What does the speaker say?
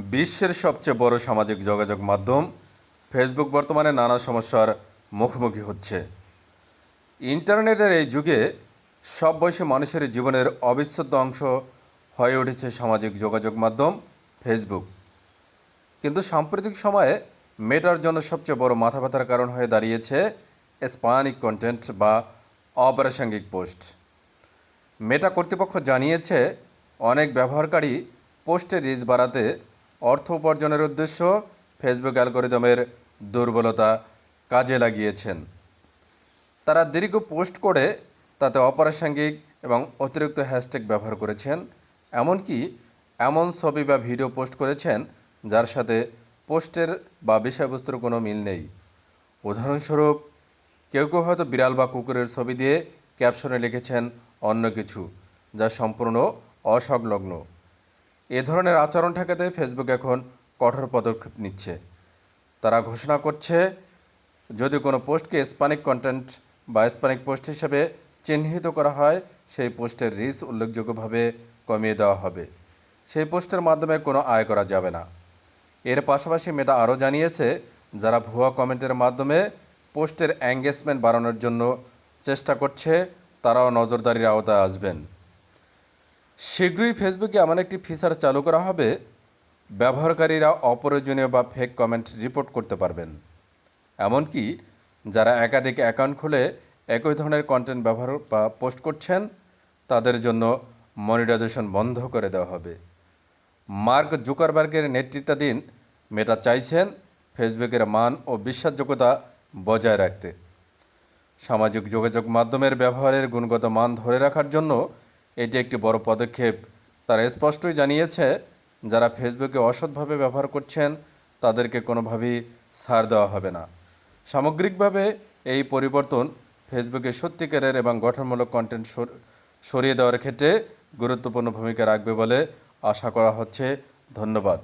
বিশ্বের সবচেয়ে বড় সামাজিক যোগাযোগ মাধ্যম ফেসবুক বর্তমানে নানা সমস্যার মুখোমুখি হচ্ছে। ইন্টারনেটের এই যুগে সব বয়সী মানুষের জীবনের অবিচ্ছেদ্য অংশ হয়ে উঠেছে সামাজিক যোগাযোগ মাধ্যম ফেসবুক। কিন্তু সাম্প্রতিক সময়ে মেটার জন্য সবচেয়ে বড় মাথা ব্যথার কারণ হয়ে দাঁড়িয়েছে স্প্যানিক কন্টেন্ট বা অপ্রাসঙ্গিক পোস্ট। মেটা কর্তৃপক্ষ জানিয়েছে, অনেক ব্যবহারকারী পোস্টের রিচ বাড়াতে অর্থ উপার্জনের উদ্দেশ্য ফেসবুক অ্যালগরিদমের দুর্বলতা কাজে লাগিয়েছেন। তারা দীর্ঘ পোস্ট করে তাতে অপ্রাসঙ্গিক এবং অতিরিক্ত হ্যাশট্যাগ ব্যবহার করেছেন, এমনকি এমন ছবি বা ভিডিও পোস্ট করেছেন যার সাথে পোস্টের বা বিষয়বস্তুর কোনো মিল নেই। উদাহরণস্বরূপ, কেউ কেউ হয়তো বিড়াল বা কুকুরের ছবি দিয়ে ক্যাপশনে লিখেছেন অন্য কিছু, যা সম্পূর্ণ অসংলগ্ন। এ ধরনের আচরণ ঠেকাতে ফেসবুক এখন কঠোর পদক্ষেপ নিচ্ছে। তারা ঘোষণা করছে, যদি কোনো পোস্টকে স্প্যানিক কন্টেন্ট বা স্প্যানিক পোস্ট হিসেবে চিহ্নিত করা হয়, সেই পোস্টের রিচ উল্লেখযোগ্যভাবে কমিয়ে দেওয়া হবে। সেই পোস্টের মাধ্যমে কোনো আয় করা যাবে না। এর পাশাপাশি মেটা আরও জানিয়েছে, যারা ভুয়া কমেন্টের মাধ্যমে পোস্টের এঙ্গেজমেন্ট বাড়ানোর জন্য চেষ্টা করছে, তারাও নজরদারির আওতায় আসবেন। শীঘ্রই ফেসবুকে এমন একটি ফিচার চালু করা হবে, ব্যবহারকারীরা অপ্রয়োজনীয় বা ফেক কমেন্ট রিপোর্ট করতে পারবেন। এমনকি যারা একাধিক অ্যাকাউন্ট খুলে একই ধরনের কন্টেন্ট ব্যবহার বা পোস্ট করছেন, তাদের জন্য মনিটাইজেশন বন্ধ করে দেওয়া হবে। মার্ক জুকারবার্গের নেতৃত্বাধীন মেটা চাইছেন ফেসবুকের মান ও বিশ্বাসযোগ্যতা বজায় রাখতে। সামাজিক যোগাযোগ মাধ্যমের ব্যবহারের গুণগত মান ধরে রাখার জন্য এটি একটি বড় পদক্ষেপ। তারা স্পষ্টই জানিয়েছে, যারা ফেসবুকে অসৎভাবে ব্যবহার করছেন তাদেরকে কোনোভাবেই ছাড় দেওয়া হবে না। সামগ্রিকভাবে এই পরিবর্তন ফেসবুকে সত্যিকারের এবং গঠনমূলক কন্টেন্ট সরিয়ে দেওয়ার ক্ষেত্রে গুরুত্বপূর্ণ ভূমিকা রাখবে বলে আশা করা হচ্ছে। ধন্যবাদ।